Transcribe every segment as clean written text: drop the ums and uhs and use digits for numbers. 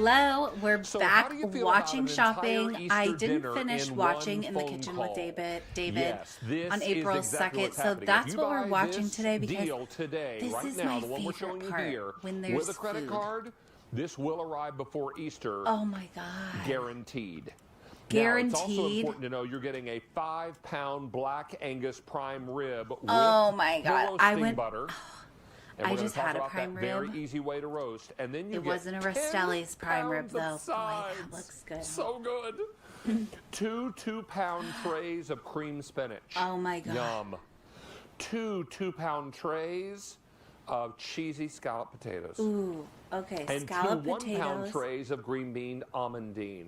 Hello, we're So back how do you feel watching about an shopping. entire Easter I didn't dinner finish in watching one in the phone kitchen call? with David Yes, this on is April exactly 2nd. what's So happening. that's If you what we're buy watching this today because deal today, this right is now, my the one we're favorite showing you part, here, when there's with a credit food. card, this will arrive before Easter. Oh my God. Guaranteed. Guaranteed. Now, it's also important to know you're getting a 5-pound black Angus prime rib with Oh my God. the roasting butter. And I we're gonna just talk had a about prime that very rib. easy way to roast. And then you It get wasn't a 10 Rastelli's prime rib pounds of though. Boy, sides. that looks good. So good. Two 2-pound trays of cream spinach. Oh my God. Yum. Two 2-pound trays of cheesy scalloped potatoes. Ooh, okay. And Scalloped two potatoes. 1-pound trays of green bean amandine.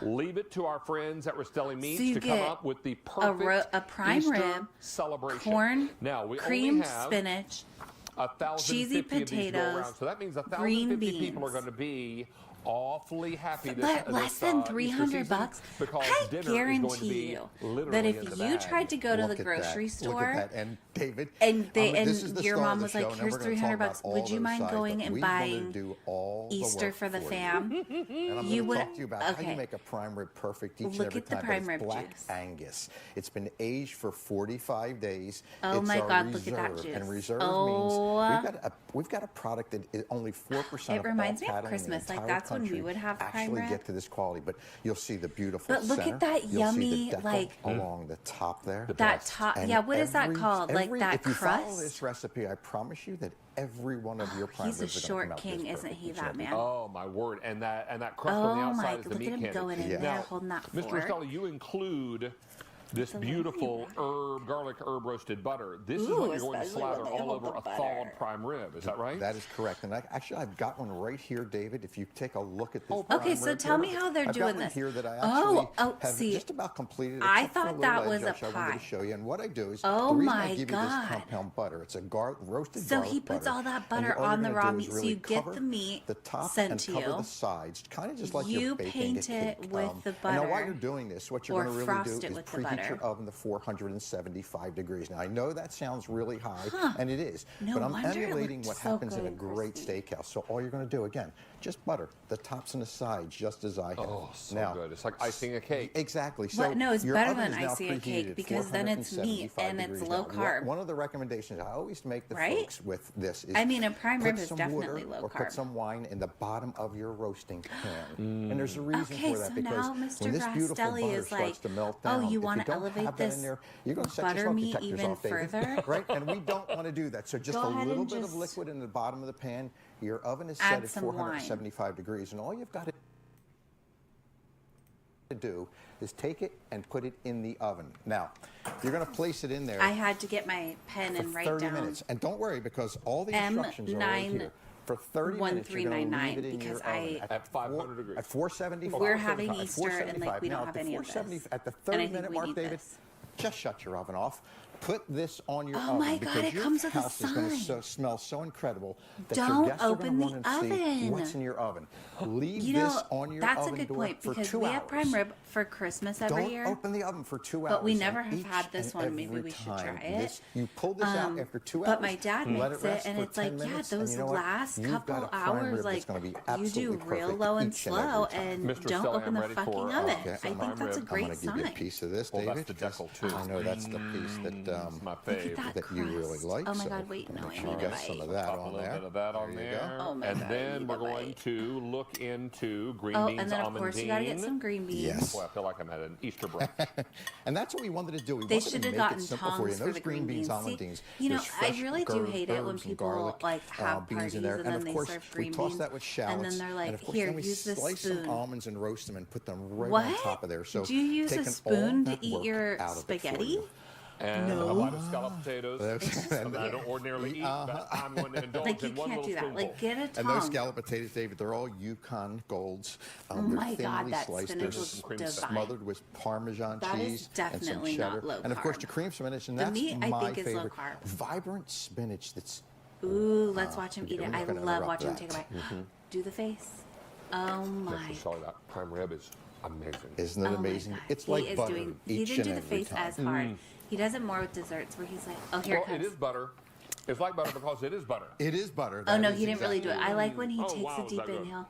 Leave it to our friends at Rastelli Meats So you to come get up with the perfect a prime Easter rib, celebration. corn, now, we cream only have spinach, 1,050 cheesy of these go potatoes, around. So that means green 1,050 people are beans. going to be awfully happy Less than 300 bucks. I guarantee you that if you tried to go to the grocery store, look at that. And David, and this is the your star mom of the was show, like, and "Here's we're gonna 300 talk about bucks. all Would you those mind sides, going but and we wanna buying do all the Easter work for the you. fam?" And I'm You going would- to talk to you about how okay. you make a prime rib perfect each and Look every at the time. prime But it's rib black juice. Angus. It's been aged for 45 days. Oh it's my our God, reserve. look at that juice. And reserve Oh. means we've got a product that is only 4% It of reminds all me of cattle in the Christmas. Like, entire that's when we country would have prime actually rib. get to this quality. But you'll see the beautiful But look center. at that You'll yummy, see the decal like along the top there. that top. And Yeah, what is that called? Like that if you follow crust. this recipe, I promise you that every one of your prime He's a ribs are gonna short come out king, this isn't perfect he? each That and every man. Oh my word! And that crust Oh on the my! outside is the Look meat at him candy. going in Yeah. there, Now, holding that Mr. fork. Rastelli, you include this beautiful garlic herb roasted butter. This is Ooh, what you're going to especially when slather they all hold over the a butter. thawed prime rib. Is that right? That is correct. And actually, I've got one right here, David. If you take a look at this. Okay, prime so rib tell here, me how they're I've doing got one this. here that I Oh, actually have see, just about completed. I except for thought little that was edge a I wanted pie. to show you. And what I do is, Oh the reason my I give you this God. compound butter, it's a roasted So garlic he puts butter. all that And butter all on you're the gonna raw do meat, is so really you get cover the meat the top sent and to cover you. the sides, kind of just like You you're baking paint a it cake. with the And now while butter, you're doing this, what you're or going to really frost do it is with the preheat butter. your oven to 475 degrees. Now I know that sounds really high, Huh. and it is, No but I'm wonder it emulating looked what so happens in good a and great crispy. steakhouse. So all you're going to do, again, just butter the tops and the sides, just as I have. Oh, so now, good. It's like icing a cake. Exactly. So What? No, it's your better oven than is now icing a cake preheated at because then it's meat 475 and it's degrees. low Now, carb. One of the recommendations I always make the Right? folks with this is I mean, a prime rib put is some definitely water low or carb. put some wine in the bottom of your roasting pan. And there's a reason Okay, for that so because now Mr. when this beautiful Rastelli butter is starts like, to melt "Oh, down, you if wanna don't elevate have that this in there, you're going to set your butter smoke meat detectors even off, David. further?" Right? And we don't want to do that. So just Go a ahead little and bit of just liquid in the bottom of the pan. Your oven is add set at some wine. 475 degrees, and all you've got to do is take it and put it in the oven. Now, you're going to place it in there I had to get my pen for and write 30 down. minutes. And don't worry, because all the instructions are right here. For 30 minutes, you're going to leave it in your because oven At 500 degrees. At 475. We're having 475, Easter and, like, we don't Now, have at the any of 470 this. At the And I 30-minute think we mark, need David, this. just shut your oven off. Put this on your Oh oven my God, because it your comes with a house is going to sign. smell so incredible that Don't your guests are open going to the want to see oven. what's in your oven. Leave You this know, on your that's a oven good door point for because 2 we hours. have prime rib for Christmas every Don't year. open the oven for 2 hours. But we and never have each had this and one. Maybe every we should time try it. You pull this out after 2 hours. But my dad let makes it rest and for it's 10 like, yeah, minutes, and those you know what? last You've got couple a prime hours, rib that's like gonna be you do absolutely real perfect low and each and every slow, time. and Mr. don't Rastelli, open I'm the ready fucking for, oven. Okay, I think prime that's a rib. great I'm going to give you a sign. piece of this, Well, David. that's the decal, because too. I know that's the piece that My Look fave. at that you really crust. like. Oh my so God, wait, no, make I sure you need a get some bite. of that Pop a on little there. bit of that on you there. go. Oh my and God, I then need we're a going bite. to look into green Oh, beans and then of course you gotta get some green beans. Yes. Boy, I feel like I'm at an Easter brunch. And that's what we wanted to do. We They wanted should to have make gotten it simple for you. tongs And for those the green beans, See, almondines, you know, there's I fresh really do hate it when herbs and people garlic, like have beans parties in there. and And then of they course, serve we green toss beans, that with shallots. and then they're like, and of course, "Here, then we use this slice some spoon." almonds and roast them and put them right What? on top of there. So Do you use a taking all spoon to that eat work your out of it for spaghetti? you. And a bite of scalloped potatoes. Something I don't ordinarily eat, but I'm going to indulge Like you in one can't little do that. spoonful. Like get a And those tongue. scalloped potatoes, David, they're all Yukon Golds. Oh they're my God, thinly that sliced. spinach They're looks cream divine. smothered with Parmesan That is cheese and some definitely cheddar. not low And of course, carb. your cream spinach, and The that's meat, I my think, is low favorite. carb. Vibrant spinach that's Ooh, let's watch him eat it. we're I not gonna love interrupt watching him that. take a bite. Do the face. Oh my. Mr. Rastelli, that prime rib is amazing. Isn't it Oh my amazing? God. It's He like is butter doing, each he didn't do and the every face time. as hard. He does it more with desserts where he's like, oh, here it Well, comes. it is butter. It's like butter because it is butter. It is butter. Oh that no, is he didn't really do it. exactly I like when he Oh, takes wow, a is deep that good? inhale.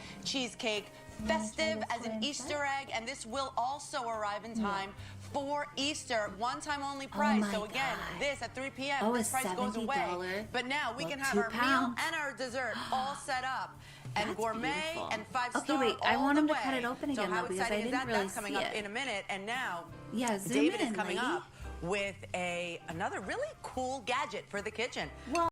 cheesecake, festive as an Easter egg, and this will also arrive in time for Easter, one-time only price. my so again, God. this at 3 p.m. Oh, this a price goes away. $70 But now we can have 2 our meal pounds. and our dessert all set up. And That's gourmet beautiful. and 5-star. Okay, wait, I all want the him to way. cut it open So again, how though, because I exciting is didn't that? really That's coming see up it. in a minute. And now Yeah, zoom David in, is coming lady. up with another really cool gadget for the kitchen. Well,